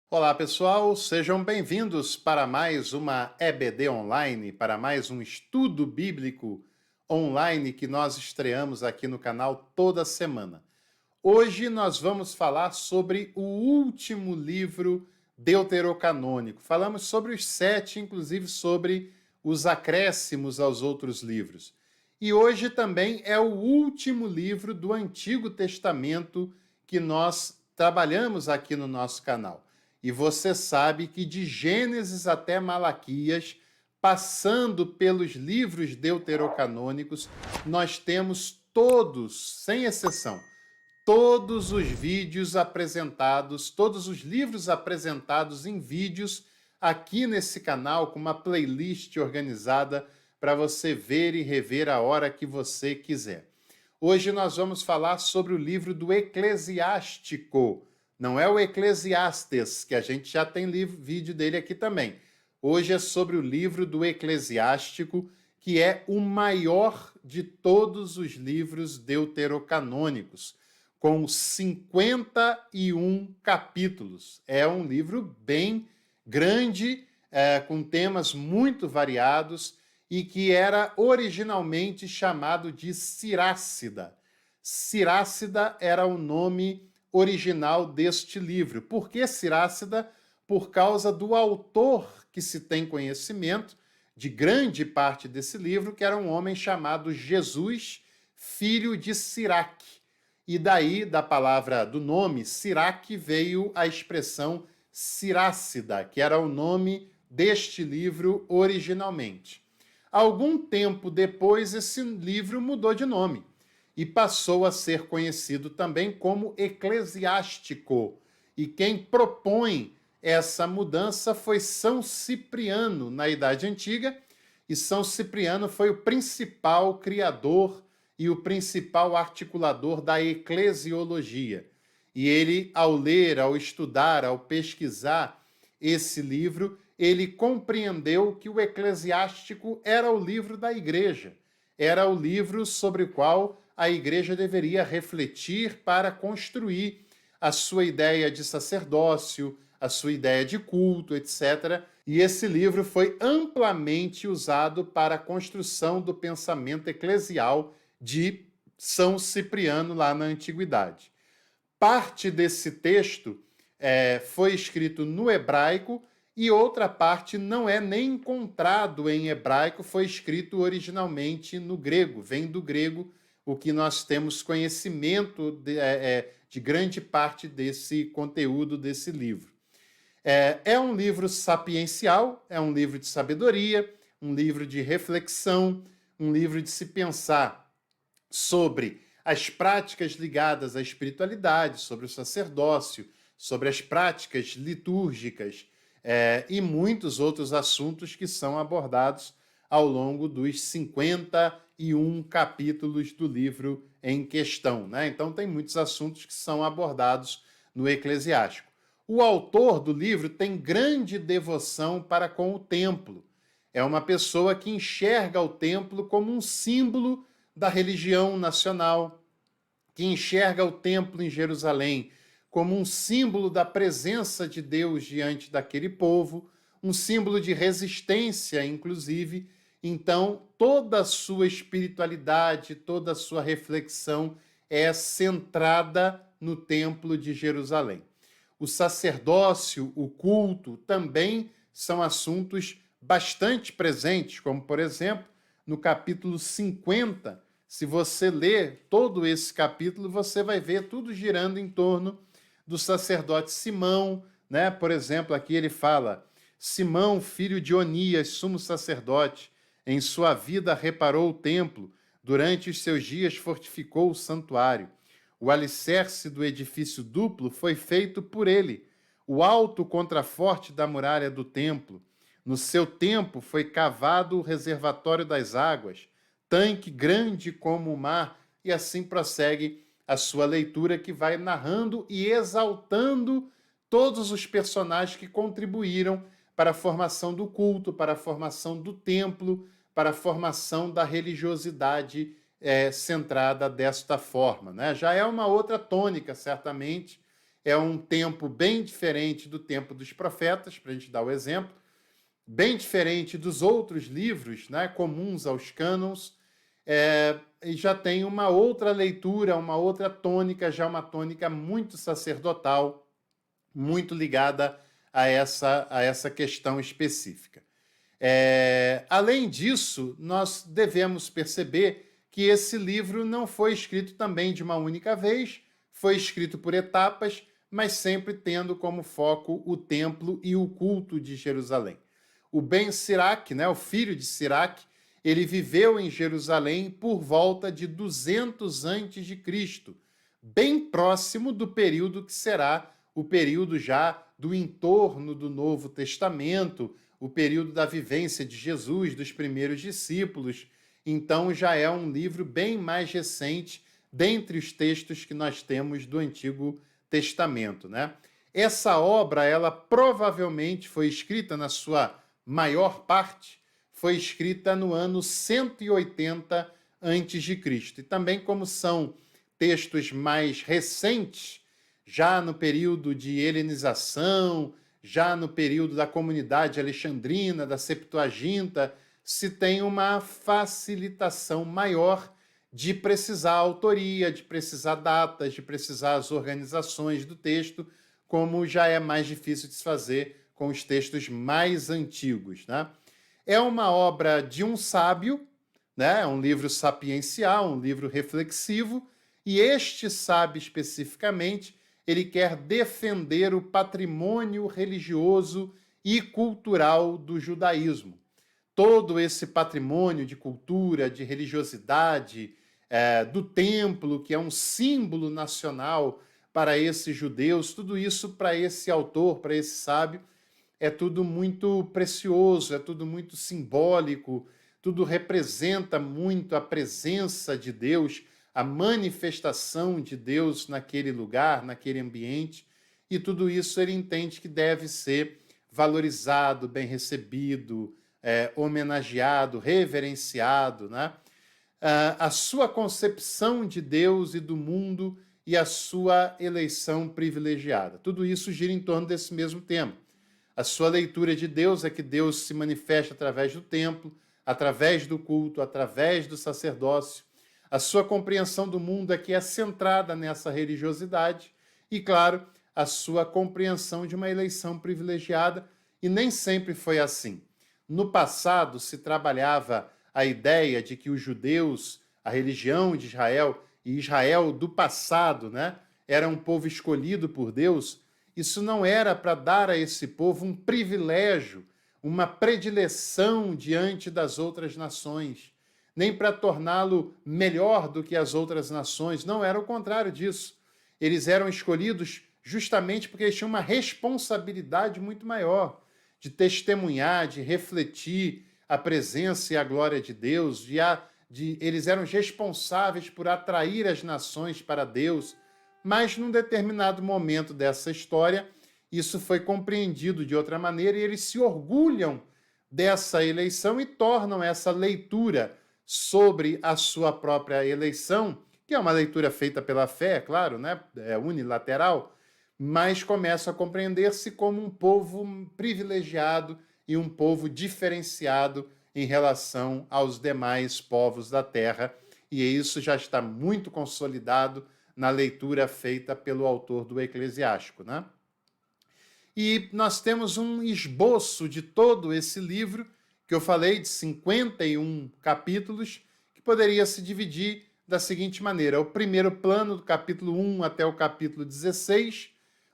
Olá, pessoal, sejam bem-vindos para mais uma EBD Online, para mais um estudo bíblico online que nós estreamos aqui no canal toda semana. Hoje nós vamos falar sobre o último livro deuterocanônico. Falamos sobre os 7, inclusive sobre os acréscimos aos outros livros. E hoje também é o último livro do Antigo Testamento que nós trabalhamos aqui no nosso canal. E você sabe que de Gênesis até Malaquias, passando pelos livros deuterocanônicos, nós temos todos, sem exceção, todos os vídeos apresentados, todos os livros apresentados em vídeos aqui nesse canal, com uma playlist organizada para você ver e rever a hora que você quiser. Hoje nós vamos falar sobre o livro do Eclesiástico. Não é o Eclesiastes, que a gente já tem vídeo dele aqui também. Hoje é sobre o livro do Eclesiástico, que é o maior de todos os livros deuterocanônicos, com 51 capítulos. É um livro bem grande, com temas muito variados, e que era originalmente chamado de Sirácida. Sirácida era o nome original deste livro. Por que Sirácida? Por causa do autor que se tem conhecimento de grande parte desse livro, que era um homem chamado Jesus, filho de Siraque. E daí, da palavra, do nome Siraque, veio a expressão Sirácida, que era o nome deste livro originalmente. Algum tempo depois, esse livro mudou de nome e passou a ser conhecido também como Eclesiástico. E quem propõe essa mudança foi São Cipriano, na Idade Antiga, e São Cipriano foi o principal criador e o principal articulador da eclesiologia. E ele, ao ler, ao estudar, ao pesquisar esse livro, ele compreendeu que o Eclesiástico era o livro da igreja, era o livro sobre o qual a igreja deveria refletir para construir a sua ideia de sacerdócio, a sua ideia de culto, etc. E esse livro foi amplamente usado para a construção do pensamento eclesial de São Cipriano lá na antiguidade. Parte desse texto foi escrito no hebraico e outra parte não é nem encontrado em hebraico, foi escrito originalmente no grego, vem do grego, o que nós temos conhecimento de grande parte desse conteúdo desse livro. É um livro sapiencial, é um livro de sabedoria, um livro de reflexão, um livro de se pensar sobre as práticas ligadas à espiritualidade, sobre o sacerdócio, sobre as práticas litúrgicas e muitos outros assuntos que são abordados ao longo dos 51 capítulos do livro em questão, né? Então tem muitos assuntos que são abordados no Eclesiástico. O autor do livro tem grande devoção para com o templo. É uma pessoa que enxerga o templo como um símbolo da religião nacional, que enxerga o templo em Jerusalém como um símbolo da presença de Deus diante daquele povo, um símbolo de resistência, inclusive. Então, toda a sua espiritualidade, toda a sua reflexão é centrada no templo de Jerusalém. O sacerdócio, o culto, também são assuntos bastante presentes, como, por exemplo, no capítulo 50, se você ler todo esse capítulo, você vai ver tudo girando em torno do sacerdote Simão, né? Por exemplo, aqui ele fala: Simão, filho de Onias, sumo sacerdote, em sua vida reparou o templo, durante os seus dias fortificou o santuário. O alicerce do edifício duplo foi feito por ele, o alto contraforte da muralha do templo. No seu tempo foi cavado o reservatório das águas, tanque grande como o mar, e assim prossegue a sua leitura, que vai narrando e exaltando todos os personagens que contribuíram para a formação do culto, para a formação do templo, para a formação da religiosidade centrada desta forma, né? Já é uma outra tônica, certamente, é um tempo bem diferente do tempo dos profetas, para a gente dar o exemplo, bem diferente dos outros livros, né, comuns aos cânons, e já tem uma outra leitura, uma outra tônica, já uma tônica muito sacerdotal, muito ligada a essa questão específica. Além disso, nós devemos perceber que esse livro não foi escrito também de uma única vez, foi escrito por etapas, mas sempre tendo como foco o templo e o culto de Jerusalém. O Ben Sirac, né, o filho de Sirac, ele viveu em Jerusalém por volta de 200 a.C., bem próximo do período que será o período já do entorno do Novo Testamento, o período da vivência de Jesus, dos primeiros discípulos. Então já é um livro bem mais recente dentre os textos que nós temos do Antigo Testamento, né? Essa obra, ela provavelmente foi escrita, na sua maior parte, foi escrita no ano 180 a.C. E também, como são textos mais recentes, já no período de helenização, já no período da comunidade alexandrina, da Septuaginta, se tem uma facilitação maior de precisar a autoria, de precisar datas, de precisar as organizações do texto, como já é mais difícil de se fazer com os textos mais antigos, né? É uma obra de um sábio, né? Um livro sapiencial, um livro reflexivo, e este sábio especificamente, ele quer defender o patrimônio religioso e cultural do judaísmo. Todo esse patrimônio de cultura, de religiosidade, do templo, que é um símbolo nacional para esses judeus, tudo isso para esse autor, para esse sábio, é tudo muito precioso, é tudo muito simbólico, tudo representa muito a presença de Deus, a manifestação de Deus naquele lugar, naquele ambiente, e tudo isso ele entende que deve ser valorizado, bem recebido, homenageado, reverenciado, né? A sua concepção de Deus e do mundo e a sua eleição privilegiada. Tudo isso gira em torno desse mesmo tema. A sua leitura de Deus é que Deus se manifesta através do templo, através do culto, através do sacerdócio. A sua compreensão do mundo é que é centrada nessa religiosidade e, claro, a sua compreensão de uma eleição privilegiada, e nem sempre foi assim. No passado, se trabalhava a ideia de que os judeus, a religião de Israel, e Israel do passado, né, era um povo escolhido por Deus. Isso não era para dar a esse povo um privilégio, uma predileção diante das outras nações, nem para torná-lo melhor do que as outras nações. Não, era o contrário disso. Eles eram escolhidos justamente porque eles tinham uma responsabilidade muito maior de testemunhar, de refletir a presença e a glória de Deus, eles eram responsáveis por atrair as nações para Deus. Mas, num determinado momento dessa história, isso foi compreendido de outra maneira e eles se orgulham dessa eleição e tornam essa leitura sobre a sua própria eleição, que é uma leitura feita pela fé, é claro, né? É unilateral, mas começam a compreender-se como um povo privilegiado e um povo diferenciado em relação aos demais povos da terra. E isso já está muito consolidado na leitura feita pelo autor do Eclesiástico, né? E nós temos um esboço de todo esse livro, que eu falei, de 51 capítulos, que poderia se dividir da seguinte maneira: o primeiro plano, do capítulo 1 até o capítulo 16,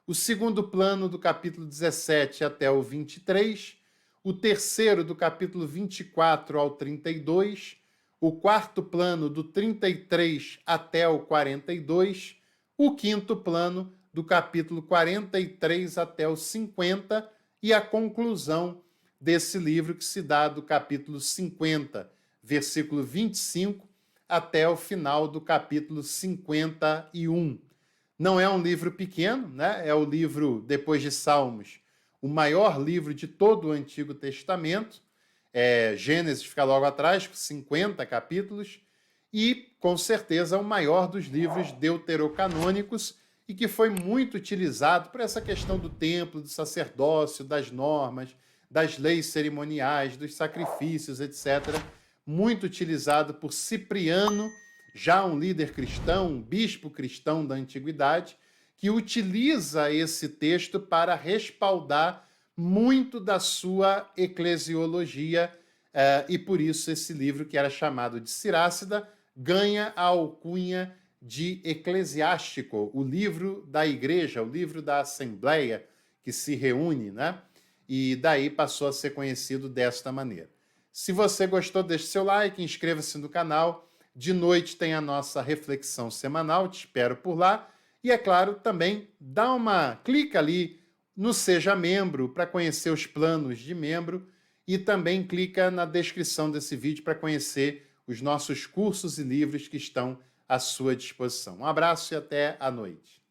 o segundo plano, do capítulo 17 até o 23, o terceiro, do capítulo 24 ao 32, o quarto plano, do 33 até o 42, o quinto plano, do capítulo 43 até o 50, e a conclusão desse livro, que se dá do capítulo 50, versículo 25, até o final do capítulo 51. Não é um livro pequeno, né? É o livro, depois de Salmos, o maior livro de todo o Antigo Testamento. Gênesis fica logo atrás, com 50 capítulos, e, com certeza, o maior dos livros deuterocanônicos, e que foi muito utilizado por essa questão do templo, do sacerdócio, das normas, das leis cerimoniais, dos sacrifícios, etc. Muito utilizado por Cipriano, já um líder cristão, um bispo cristão da antiguidade, que utiliza esse texto para respaldar muito da sua eclesiologia, e por isso esse livro, que era chamado de Sirácida, ganha a alcunha de eclesiástico, o livro da igreja, o livro da assembleia que se reúne, né? E daí passou a ser conhecido desta maneira. Se você gostou, deixe seu like, inscreva-se no canal. De noite tem a nossa reflexão semanal, te espero por lá. E é claro, também clica ali no Seja Membro para conhecer os planos de membro e também clica na descrição desse vídeo para conhecer os nossos cursos e livros que estão à sua disposição. Um abraço e até à noite.